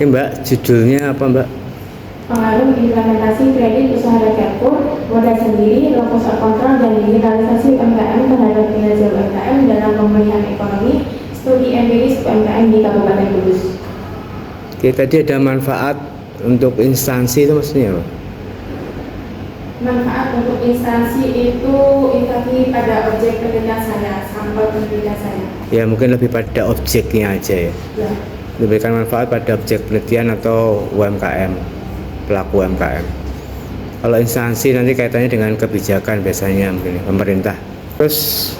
Oke Mbak, judulnya apa Mbak? Pengaruh implementasi kredit usaha Carrefour, modal sendiri, locus of control, dan digitalisasi UMKM terhadap kinerja UMKM dalam pemulihan ekonomi, studi empiris UMKM di Kabupaten Kudus. Oke, tadi ada manfaat untuk instansi itu maksudnya apa? Manfaat untuk instansi itu tadi pada objek penelitian saya, sampel penelitian saya. Ya mungkin lebih pada objeknya aja ya. Ya. Memberikan manfaat pada objek penelitian atau UMKM, pelaku UMKM. Kalau instansi nanti kaitannya dengan kebijakan biasanya mungkin pemerintah. Terus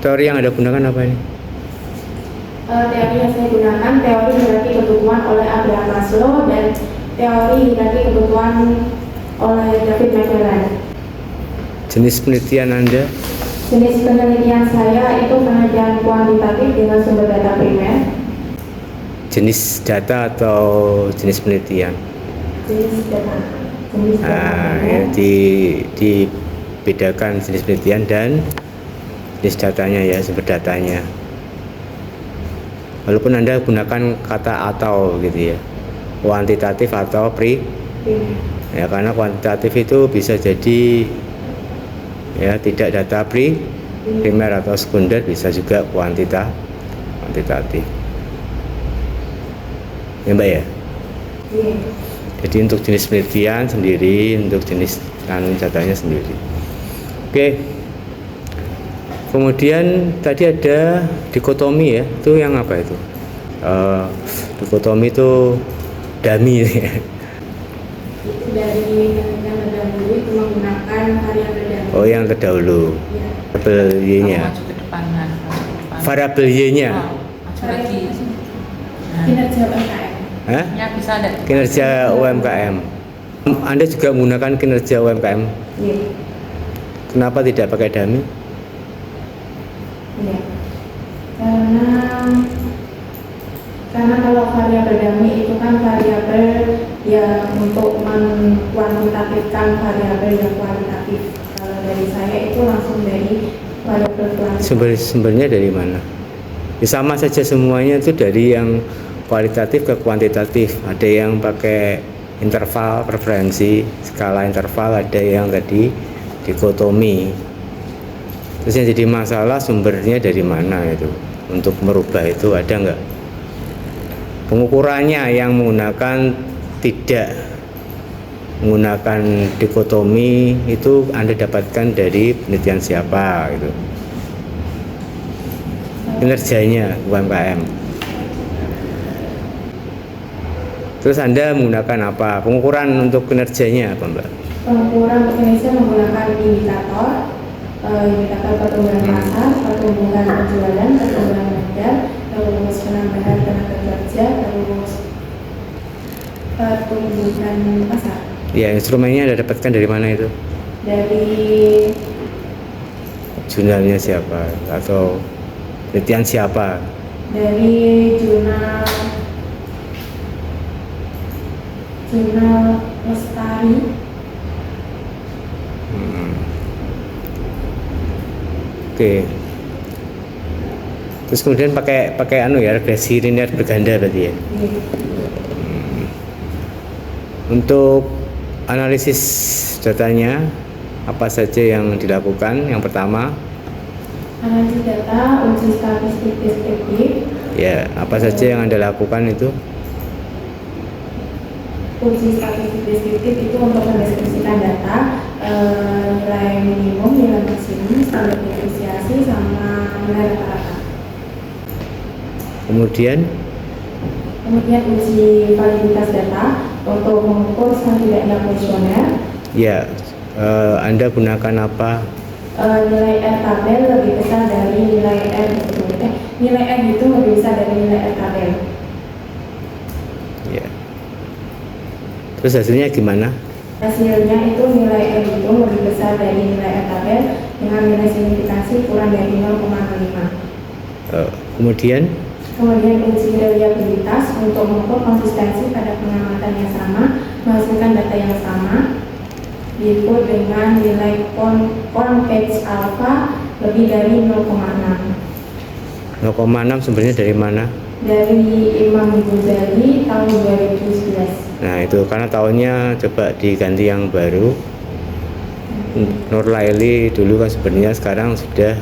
teori yang ada gunakan apa ini? Teori yang saya gunakan teori hierarki kebutuhan oleh Abraham Maslow dan teori hierarki kebutuhan oleh David McLaren. Jenis penelitian Anda? Jenis penelitian saya itu penelitian kuantitatif dengan sumber data primer. Jenis data atau jenis penelitian? Jenis data. Ya, dibedakan jenis penelitian dan jenis datanya ya, sumber datanya. Walaupun Anda gunakan kata atau gitu ya, kuantitatif atau ya, karena kuantitatif itu bisa jadi ya tidak data primer atau sekunder, bisa juga kuantitatif ya Mbak ya. Jadi untuk jenis penelitian sendiri, untuk jenis datanya sendiri. Oke. Kemudian tadi ada dikotomi ya, itu yang apa itu? Dikotomi itu dummy ya. Dari yang terdahulu itu menggunakan variabel dummy. Oh, yang terdahulu. Ya. Variabel Y-nya. Variabel Y-nya. Kinerja UMKM. Hah? Ya, bisa ada. Kinerja UMKM. Anda juga menggunakan kinerja UMKM. Iya. Kenapa tidak pakai dummy? Iya. Karena kalau variabel dummy itu kan variabel yang untuk mengkuantitatifkan variabel yang kualitatif. Kalau dari saya itu langsung dari variabel kualitatif. Sumbernya dari mana? Ya, sama saja semuanya itu dari yang kualitatif ke kuantitatif. Ada yang pakai interval preferensi, skala interval, ada yang tadi dikotomi. Terus yang jadi masalah sumbernya dari mana itu? Untuk merubah itu ada nggak? Pengukurannya yang menggunakan tidak menggunakan dikotomi itu Anda dapatkan dari penelitian siapa gitu. Kinerjanya UMKM. Terus Anda menggunakan apa? Pengukuran untuk kinerjanya apa Mbak? Pengukuran untuk kinerja menggunakan indikator pertumbuhan pasar, pertumbuhan penjualan, pertumbuhan modal, terus penambahan tenaga kerja, terus pertumbuhan pasar. Ya, instrumennya Anda dapatkan dari mana itu? Dari Jurnalnya siapa atau penelitian siapa? Dari jurnal Lestari. Oke. Terus kemudian pakai regresi linear berganda berarti ya. Untuk analisis datanya apa saja yang dilakukan? Yang pertama, Analisis data, uji statistik deskriptif. ya, apa saja yang Anda lakukan itu? Uji statistik deskriptif itu untuk mendeskripsikan data, nilai minimum, nilai maksimum, standar depresiasi, sama nilai rata-rata. Kemudian uji validitas data untuk mengukur setidaknya kuesioner. ya, Anda gunakan apa? Nilai R tabel lebih besar dari nilai R nilai R itu lebih besar dari nilai R tabel. Ya. Terus hasilnya gimana? Hasilnya itu nilai R itu lebih besar dari nilai R tabel dengan nilai signifikansi kurang dari 0,5. Kemudian Uji reliabilitas untuk mengukur konsistensi pada pengamatan yang sama, menghasilkan data yang sama, diukur dengan nilai convex alpha lebih dari 0,6. 0,6 sumbernya dari mana? Dari Imam Ghazali tahun tahun 2011. Nah itu karena tahunnya coba diganti yang baru. Nur Laili dulu kan sebenarnya, sekarang sudah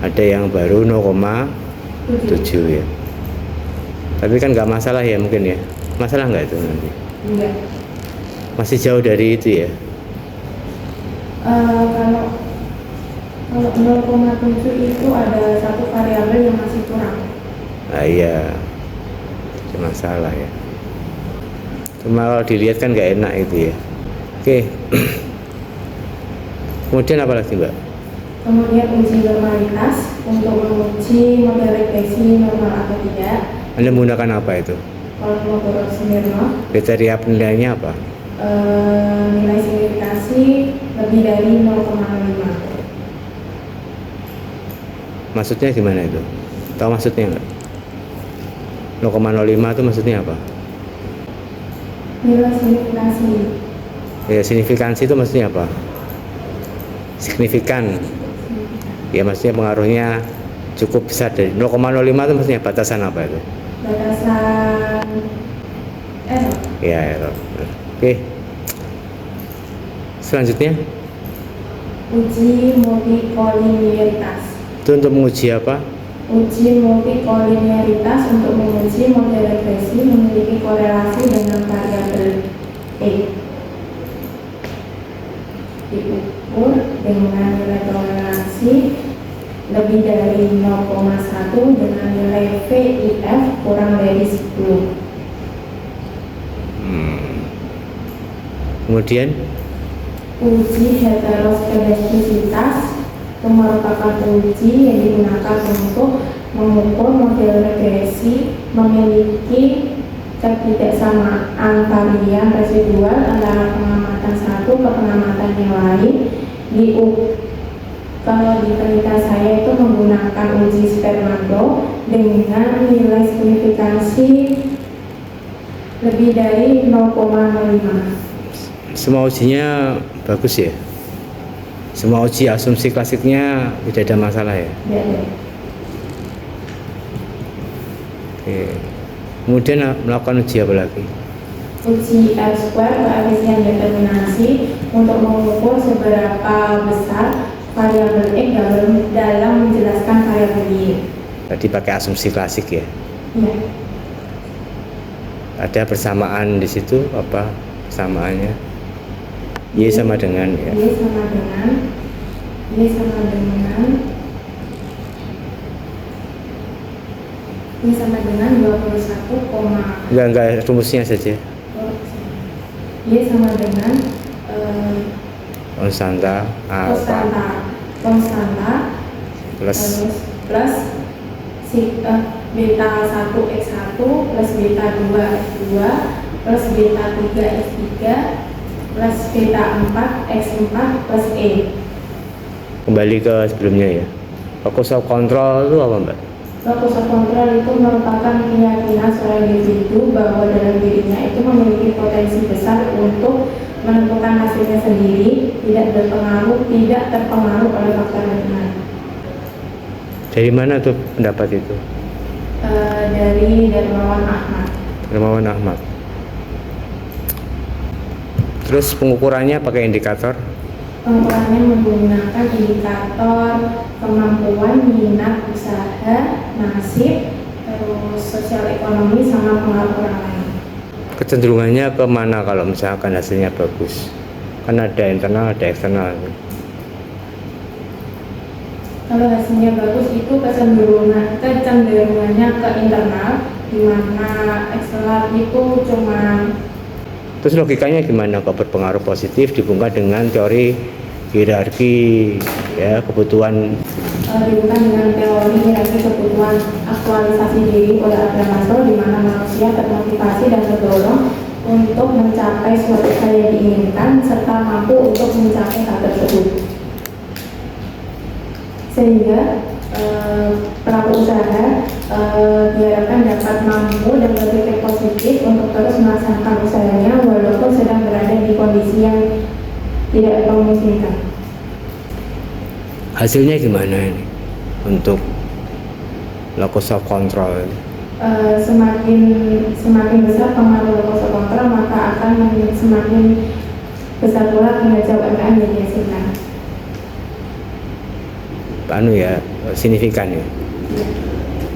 ada yang baru 0,7 ya. Tapi kan nggak masalah ya mungkin ya. Masalah nggak itu nanti? Enggak. Masih jauh dari itu ya. Kalau 0,7 itu ada satu variabel yang masih kurang. Nah iya, itu masalah ya. Cuma kalau dilihat kan nggak enak itu ya. Oke. Kemudian apa lagi Mbak? Kemudian uji normalitas untuk menguji model regresi normal atau tidak. Anda menggunakan apa itu? Kalau Kolmogorov Smirnov, Kriteria penilaiannya apa? nilai signifikansi lebih dari 0,5. Maksudnya gimana itu? Tahu maksudnya nggak? 0,05 itu maksudnya apa? Nilai signifikansi Ya, signifikansi itu maksudnya apa? Signifikan. Ya, maksudnya pengaruhnya cukup besar dari 0,05 itu maksudnya batasan apa itu? batasan error. Ya, error. Oke. Selanjutnya, Uji multikoliniaritas. itu untuk menguji apa? Uji multikoliniaritas untuk menguji model regresi memiliki korelasi dengan variabel E. Diukur dengan nilai toleransi lebih dari 0,1 dengan nilai VIF kurang dari 10. Kemudian, Uji heteroskedastisitas itu merupakan uji yang digunakan untuk mengukur model regresi memiliki ketidaksamaan varian residual antara pengamatan satu ke pengamatan yang lain. Kalau di penelitian saya itu menggunakan uji Spermando dengan nilai signifikansi lebih dari 0,05. semua ujinya bagus ya? Semua uji asumsi klasiknya tidak ada masalah ya? Ya, ya. Oke. Kemudian melakukan uji apa lagi? Uji R-square koefisien determinasi untuk mengukur seberapa besar variabel X dalam menjelaskan variabel Y. Tadi pakai asumsi klasik ya? Ya. Ada persamaan di situ, apa persamaannya? Y sama dengan ya? Y sama dengan Y sama dengan 21, Enggak, rumusnya saja. Y sama dengan Konstanta alfa konstanta plus plus beta 1 x1 plus beta 2 x2 plus beta 3 x3 plus beta 4 x4 plus E. kembali ke sebelumnya ya. Locus of control itu apa Mbak? Locus of control itu merupakan keyakinan seorang individu bahwa dalam dirinya itu memiliki potensi besar untuk menentukan hasilnya sendiri, tidak terpengaruh oleh faktor lingkungan. Dari mana tuh pendapat itu? Dari Darmawan Ahmad. Darmawan Ahmad. Terus pengukurannya pakai indikator? Pengukurannya menggunakan indikator kemampuan, minat, usaha, nasib, terus sosial ekonomi sama pengaruh orang lain. Kecenderungannya ke mana kalau misalkan hasilnya bagus? Kan ada internal, ada eksternal. Kalau hasilnya bagus itu kecenderungannya ke internal, di mana eksternal itu cuma. Terus logikanya gimana kok berpengaruh positif dibungkam dengan teori hierarki ya kebutuhan? Dibungkam dengan teori hierarki kebutuhan aktualisasi diri oleh Abraham Maslow, di mana manusia termotivasi dan terdorong untuk mencapai suatu hal yang diinginkan serta mampu untuk mencapai hal tersebut. Sehingga pelaku usaha diharapkan dapat mampu dan berpikir positif untuk terus melaksanakan usahanya walaupun sedang berada di kondisi yang tidak memungkinkan. Hasilnya gimana ini untuk locus of control? semakin besar pengaruh lokus kontra, maka akan semakin besar pula kinerja UMKM yang dihasilkan. Signifikan ya.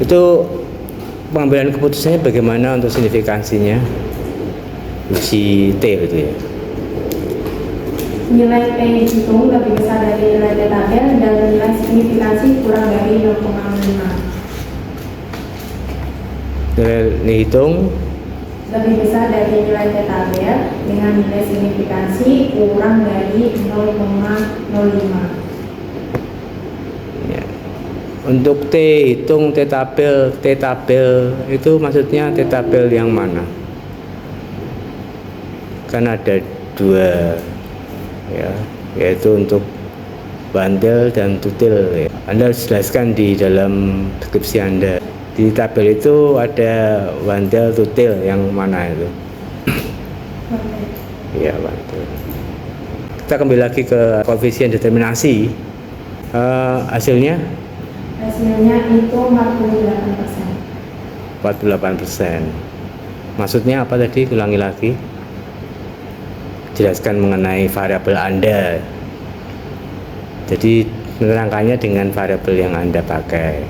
Itu pengambilan keputusannya bagaimana untuk signifikansinya? Uji T itu ya. Nilai T itu lebih besar dari nilai T tabel dan nilai signifikansi kurang dari 0,5. Nilai hitung lebih besar dari nilai T tabel dengan nilai signifikansi kurang dari 0,05. Ya. Untuk T hitung T tabel itu maksudnya T tabel yang mana? Kan ada dua ya, yaitu untuk bantel dan tutil ya. Anda harus jelaskan di dalam deskripsi Anda. Di tabel itu ada bantel tutil yang mana itu? Iya, bantel. Kita kembali lagi ke koefisien determinasi. Hasilnya itu 48%. 48%. Maksudnya apa tadi? Ulangi lagi. Jelaskan mengenai variabel Anda. Jadi menerangkannya dengan variabel yang Anda pakai.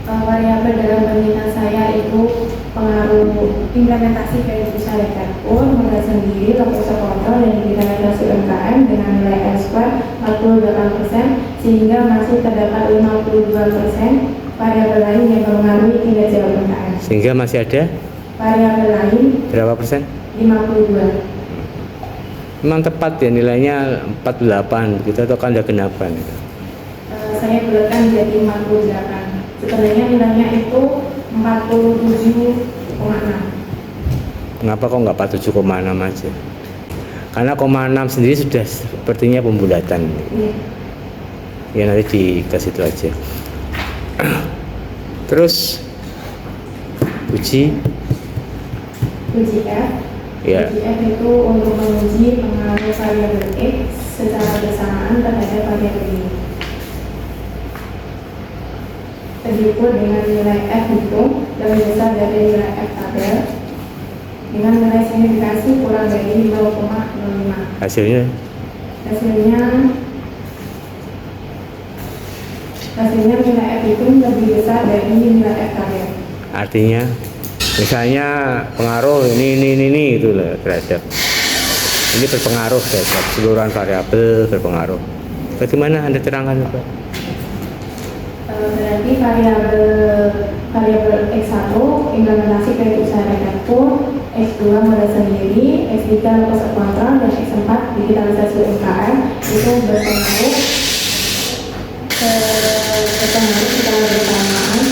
Variabel dalam penelitian saya itu pengaruh implementasi kredit usaha Dekatpur, modal sendiri, lokus kontrol, dan digitalisasi UMKM dengan nilai R² 48%, sehingga masih terdapat 52% variabel lain yang mempengaruhi kinerja UMKM. Sehingga masih ada variabel lain berapa persen? 52. Memang tepat ya nilainya 48 gitu atau kan ada genapan? Saya bulatkan jadi 48. Sebenarnya nilainya itu 47,6. Kenapa kok nggak 47,6 aja? Karena 0,6 sendiri sudah sepertinya pembulatan. Iya. Ya nanti dikasih itu aja. Terus uji F. ya. Uji F itu untuk menguji pengaruh variabel X secara bersamaan terhadap variabel Y. Terdiukur dengan nilai F hitung lebih besar dari nilai F tabel dengan nilai signifikansi kurang dari 0,05. Hasilnya nilai F hitung lebih besar dari nilai F tabel. artinya misalnya pengaruh ini itu lah terhadap ini berpengaruh terhadap keseluruhan variabel berpengaruh. Bagaimana Anda terangkan Pak? Berarti variabel X1 implementasi kredit usaha Dekatpur, X2 modal sendiri, X3 lokus kontrol, dan X4 digitalisasi UMKM itu berpengaruh secara bersamaan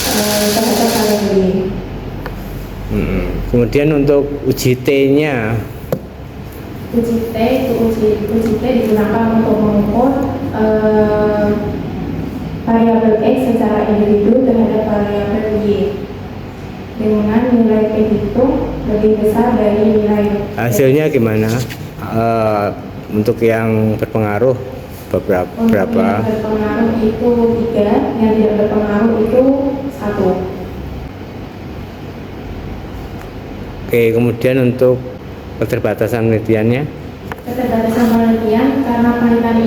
terhadap variabel Y. Kemudian untuk uji T-nya Uji T digunakan untuk mengukur variabel X secara individu terhadap variabel Y dengan nilai T hitung lebih besar dari nilai. hasilnya gimana? Untuk yang berpengaruh berapa? Yang berpengaruh itu 3, yang tidak berpengaruh itu 1. Oke, kemudian untuk keterbatasan penelitiannya? Keterbatasan penelitian karena penelitian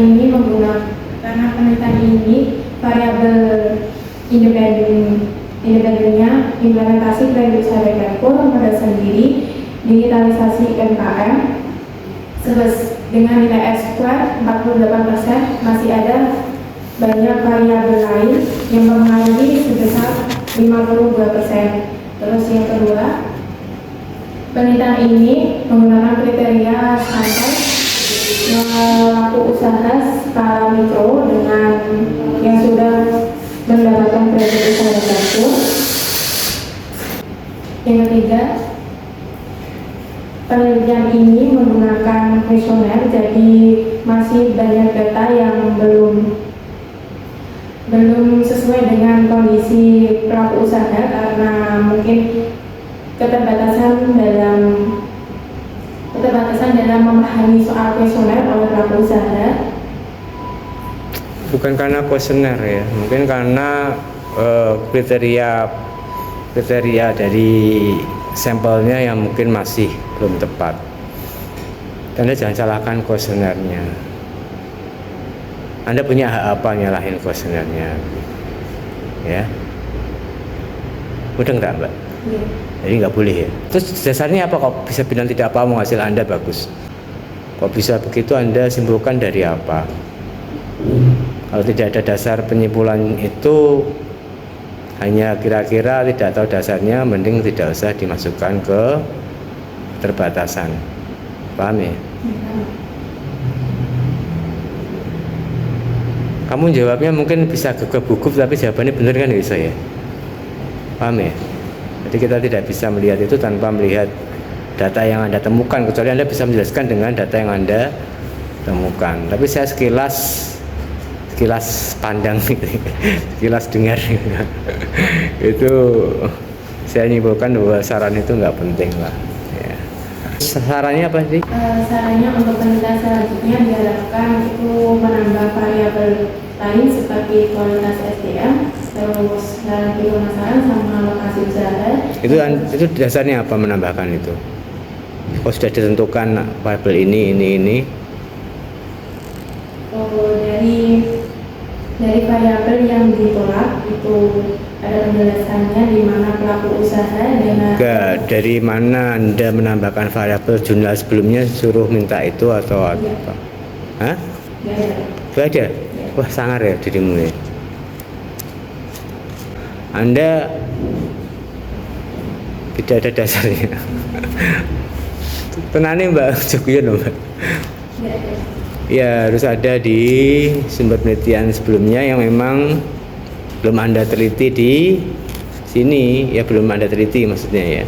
ini variabel independennya implementasi kredit usaha Dekatpur, modal sendiri, digitalisasi UMKM dengan nilai R² 48%, masih ada banyak variabel lain yang mempengaruhi sebesar 52%. Terus yang kedua, penelitian ini menggunakan kriteria santai pelaku usaha skala mikro dengan yang sudah mendapatkan kredit usaha Dekatpur. Yang ketiga, penelitian ini menggunakan kuesioner, jadi masih banyak data yang belum sesuai dengan kondisi pelaku usaha karena mungkin keterbatasan dalam memahami soal kuesioner oleh pelaku usaha. Bukan karena kuesioner ya, mungkin karena kriteria kriteria dari sampelnya yang mungkin masih belum tepat. Anda jangan salahkan kuesionernya. Anda punya hak apa nyalahin kuesionernya? Ya, udah enggak Mbak? Iya. Jadi nggak boleh ya. Terus dasarnya apa kok bisa bilang tidak apa mau hasil Anda bagus? Kok bisa begitu Anda simpulkan dari apa? Kalau tidak ada dasar penyimpulan itu, hanya kira-kira tidak tahu dasarnya, mending tidak usah dimasukkan ke keterbatasan. Paham ya? Kamu jawabnya mungkin bisa gugup tapi jawabannya benar kan bisa ya? Paham ya? Jadi kita tidak bisa melihat itu tanpa melihat data yang Anda temukan, kecuali Anda bisa menjelaskan dengan data yang Anda temukan. Tapi saya sekilas pandang gitu, sekilas dengar itu saya nyimpulkan bahwa saran itu nggak penting lah. Ya. Sarannya apa sih? Sarannya untuk penelitian selanjutnya diharapkan itu menambah variabel lain seperti kualitas SDM, terus garansi pemasaran sama lokasi usaha. Itu dasarnya apa menambahkan itu? Oh, sudah ditentukan variabel ini. Oh, dari variabel yang ditolak itu ada penjelasannya di mana pelaku usaha dengan. Enggak, dari mana Anda menambahkan variabel jurnal sebelumnya suruh minta itu atau apa? Hah? Enggak ada. Wah, sangar ya dirimu ya. Anda tidak ada dasarnya. Tenane Mbak Joguyon Mbak. Ya harus ada di sumber penelitian sebelumnya yang memang belum Anda teliti di sini ya, belum Anda teliti maksudnya ya.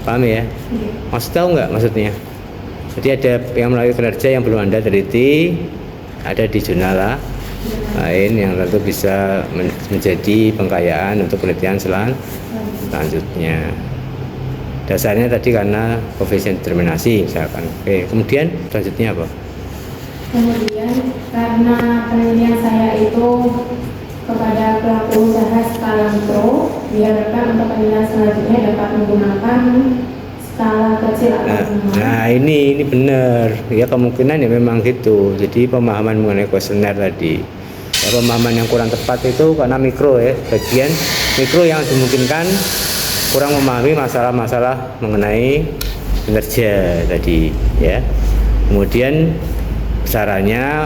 Paham ya? Maksud tahu nggak maksudnya? Jadi ada yang melalui kinerja yang belum Anda teliti, ada di jurnal lain yang tentu bisa menjadi pengkayaan untuk penelitian selanjutnya. Dasarnya tadi karena koefisien determinasi misalkan. Oke, kemudian selanjutnya apa? Kemudian karena penelitian saya itu kepada pelaku usaha skala mikro, diharapkan untuk penelitian selanjutnya dapat menggunakan skala kecil atau nah ini benar ya, kemungkinan ya memang gitu. Jadi pemahaman mengenai kuesioner tadi ya, pemahaman yang kurang tepat itu karena mikro ya, bagian mikro yang dimungkinkan kurang memahami masalah-masalah mengenai kinerja tadi ya. Kemudian caranya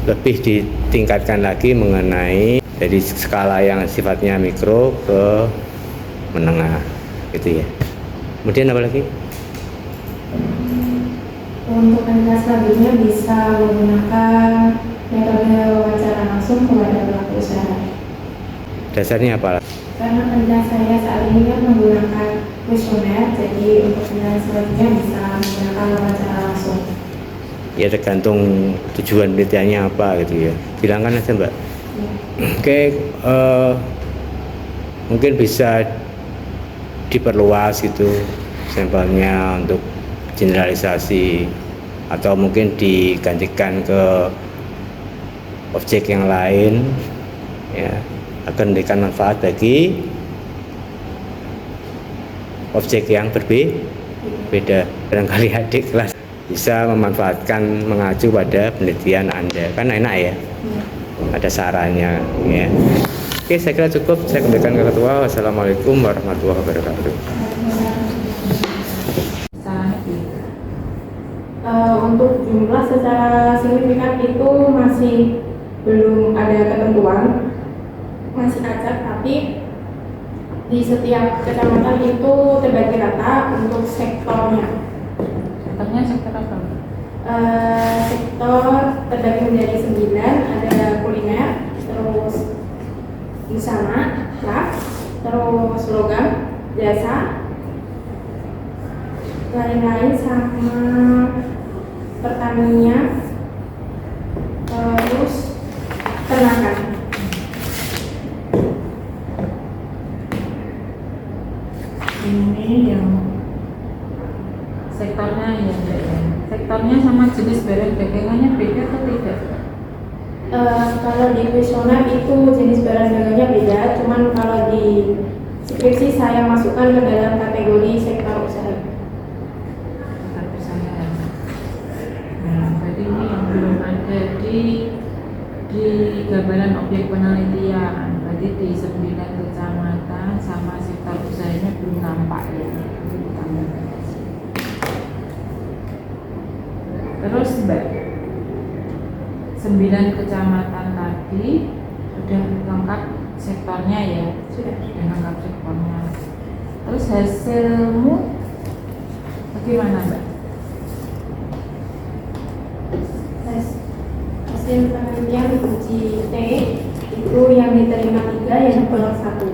lebih ditingkatkan lagi mengenai dari skala yang sifatnya mikro ke menengah gitu ya. Kemudian apa lagi? Untuk penelitian selanjutnya bisa menggunakan metode wawancara langsung kepada pelaku usaha. Dasarnya apa? Karena penelitian saya saat ini kan menggunakan kuesioner, jadi untuk penelitian selanjutnya bisa menggunakan wawancara langsung. Ya tergantung tujuan penelitiannya apa gitu ya. Bilangkan aja Mbak. Ya. Oke, mungkin bisa diperluas itu sampelnya untuk generalisasi atau mungkin digantikan ke objek yang lain ya, akan memberikan manfaat bagi objek yang berbeda. Barangkali adik kelas bisa memanfaatkan mengacu pada penelitian Anda, kan enak ya, ada sarannya ya. Oke, saya kira cukup. Saya kembalikan ke ketua. Wassalamualaikum warahmatullahi wabarakatuh. Untuk jumlah secara signifikan itu masih belum ada ketentuan, masih acak, tapi di setiap kecamatan itu terbagi rata untuk sektornya. Sektor apa? Sektor terbagi menjadi 9, ada kuliner, terus busana, craft, terus logam, jasa, lain-lain sama pertanian, terus ternakan. Ini yang sektornya sama jenis barang dagangannya beda atau tidak? Kalau di kuesioner itu jenis barang dagangnya beda, cuman kalau di skripsi saya masukkan ke dalam kategori sektor usaha. Tapi saya, nah, berarti ini yang belum ada di gambaran objek penelitian. Berarti di 9 kecamatan sama sektor usahanya belum nampak ya. Terus Mbak, 9 kecamatan tadi sudah lengkap sektornya ya? Sudah lengkap sektornya. Terus hasilmu bagaimana Mbak? Hasil penelitian uji T itu yang diterima 3, yang ditolak 1.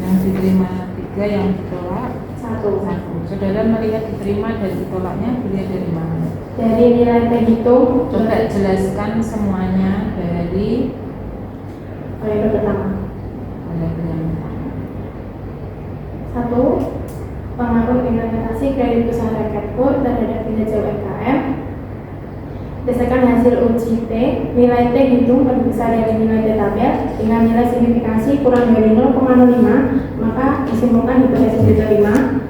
Yang diterima 3, yang ditolak 1. Saudara melihat diterima dan ditolaknya beliau dari mana? Dari nilai T hitung. Coba jelaskan semuanya dari Variabel pertama. variabel yang pertama. 1. Pengaruh implementasi kredit usaha rakyat KUR terhadap kinerja UMKM. Berdasarkan hasil uji T, nilai T hitung lebih besar dari nilai T tabel dengan nilai signifikansi kurang dari 0,05, maka disimpulkan hipotesis diterima.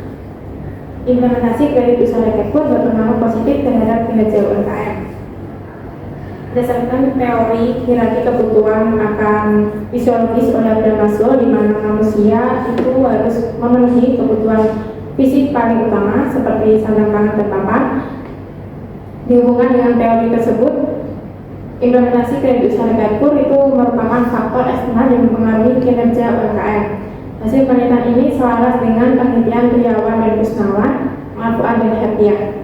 Implementasi kredit usaha rakyat KUR berpengaruh positif terhadap kinerja UMKM. Berdasarkan teori hierarki kebutuhan akan fisiologis oleh Abraham Maslow, di mana manusia itu harus memenuhi kebutuhan fisik paling utama seperti sandang, pangan, dan papan. Dihubungkan dengan teori tersebut, implementasi kredit usaha rakyat KUR itu merupakan faktor eksternal yang mempengaruhi kinerja UMKM. Hasil penelitian ini selaras dengan penelitian Triawan dan Kusnawan, Marfuan dan Hertian.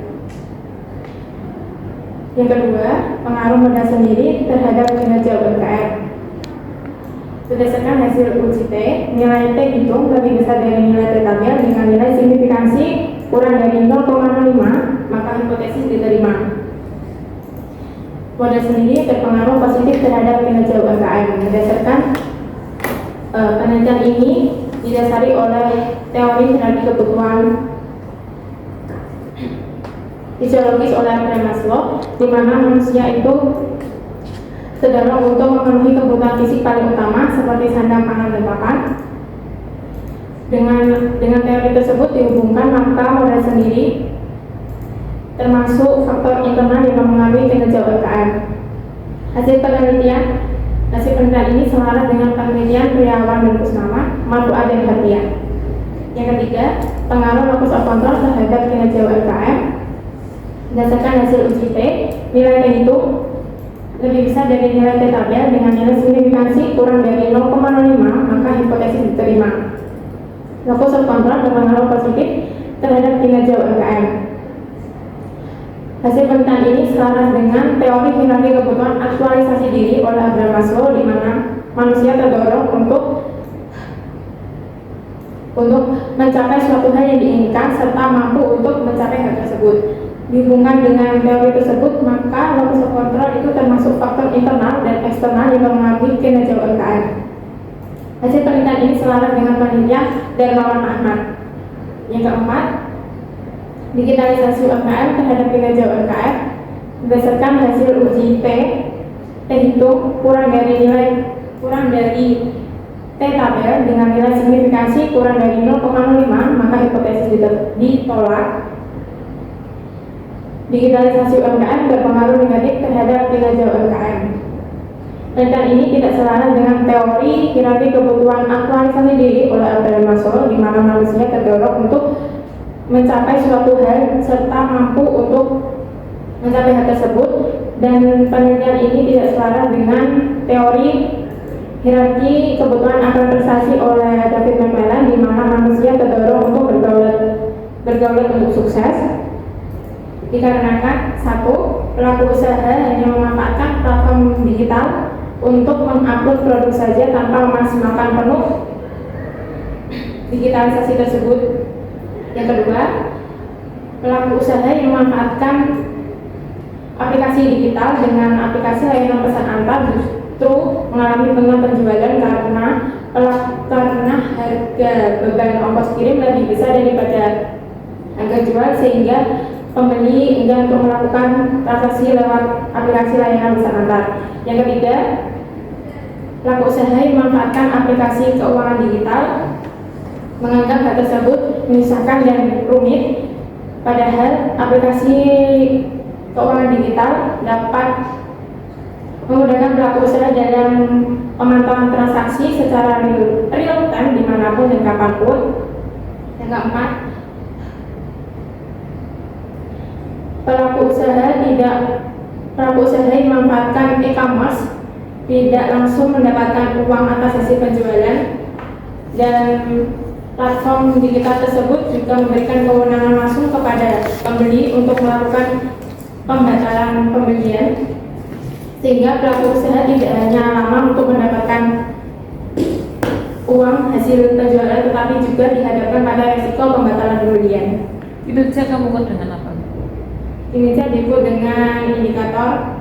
Yang kedua, pengaruh modal sendiri terhadap kinerja UMKM. Berdasarkan hasil uji T, nilai T hitung lebih besar dari nilai T tabel dengan nilai signifikansi kurang dari 0,05, maka hipotesis diterima. Modal sendiri berpengaruh positif terhadap kinerja UMKM. Berdasarkan penelitian ini didasari oleh teori hierarki kebutuhan fisiologis oleh Abraham Maslow, di mana manusia itu terdorong untuk memenuhi kebutuhan fisik paling utama seperti sandang, pangan, dan papan. Dengan teori tersebut dihubungkan, maka modal sendiri termasuk faktor internal yang mempengaruhi kinerja UMKM. Hasil penelitian ini selaras dengan penelitian Triawan dan Kusnawan, Marfuan dan Hertian. Yang ketiga, pengaruh locus of control terhadap kinerja UMKM. Berdasarkan hasil uji T, nilai T itu lebih besar dari nilai T tabel dengan nilai signifikansi kurang dari 0,05, maka hipotesis diterima. Locus of control berpengaruh positif terhadap kinerja UMKM. Hasil penelitian ini selaras dengan teori hierarki kebutuhan aktualisasi diri oleh Abraham Maslow, di mana manusia terdorong untuk mencapai suatu hal yang diinginkan serta mampu untuk mencapai hal tersebut. Dihubungkan dengan teori tersebut, maka locus of control itu termasuk faktor internal dan eksternal yang mempengaruhi kinerja UMKM. Hasil penelitian ini selaras dengan penelitian Darmawan Ahmad. Yang keempat, digitalisasi UMKM terhadap kinerja UMKM. Berdasarkan hasil uji T hitung kurang dari T tabel dengan nilai signifikansi kurang dari 0,05, maka hipotesis ditolak. Digitalisasi UMKM berpengaruh negatif terhadap kinerja UMKM. Penelitian ini tidak selaras dengan teori hierarki kebutuhan aktualisasi diri oleh Abraham Maslow, di mana manusia terdorong untuk mencapai suatu hal serta mampu untuk mencapai hal tersebut, dan penelitian ini tidak selaras dengan teori hierarki kebutuhan akan prestasi oleh David McClellan, di mana manusia terdorong untuk bergaulat untuk sukses. Dikarenakan, satu, pelaku usaha hanya memanfaatkan platform digital untuk mengupload produk saja tanpa memaksimalkan penuh digitalisasi tersebut. Yang kedua, pelaku usaha yang memanfaatkan aplikasi digital dengan aplikasi layanan pesan antar justru mengalami penurunan penjualan karena harga beban ongkos kirim lebih besar daripada harga jual, sehingga pembeli enggan untuk melakukan transaksi lewat aplikasi layanan pesan antar. Yang ketiga, pelaku usaha yang memanfaatkan aplikasi keuangan digital menganggap hal tersebut menyusahkan dan rumit, padahal aplikasi keuangan digital dapat memudahkan pelaku usaha dalam pemantauan transaksi secara real time dimanapun dan kapanpun. Yang keempat, pelaku usaha yang memanfaatkan e-commerce tidak langsung mendapatkan uang atas hasil penjualan, dan platform digital tersebut juga memberikan kewenangan langsung kepada pembeli untuk melakukan pembatalan pembelian, sehingga pelaku usaha tidak hanya lama untuk mendapatkan uang hasil penjualan, tetapi juga dihadapkan pada risiko pembatalan pembelian. Kinerja kamu ukur dengan apa? Kinerja diukur dengan indikator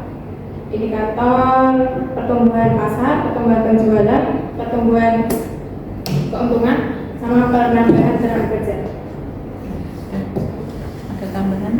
pertumbuhan pasar, pertumbuhan penjualan, pertumbuhan keuntungan, sama penambahan tenaga kerja. Ada tambahan?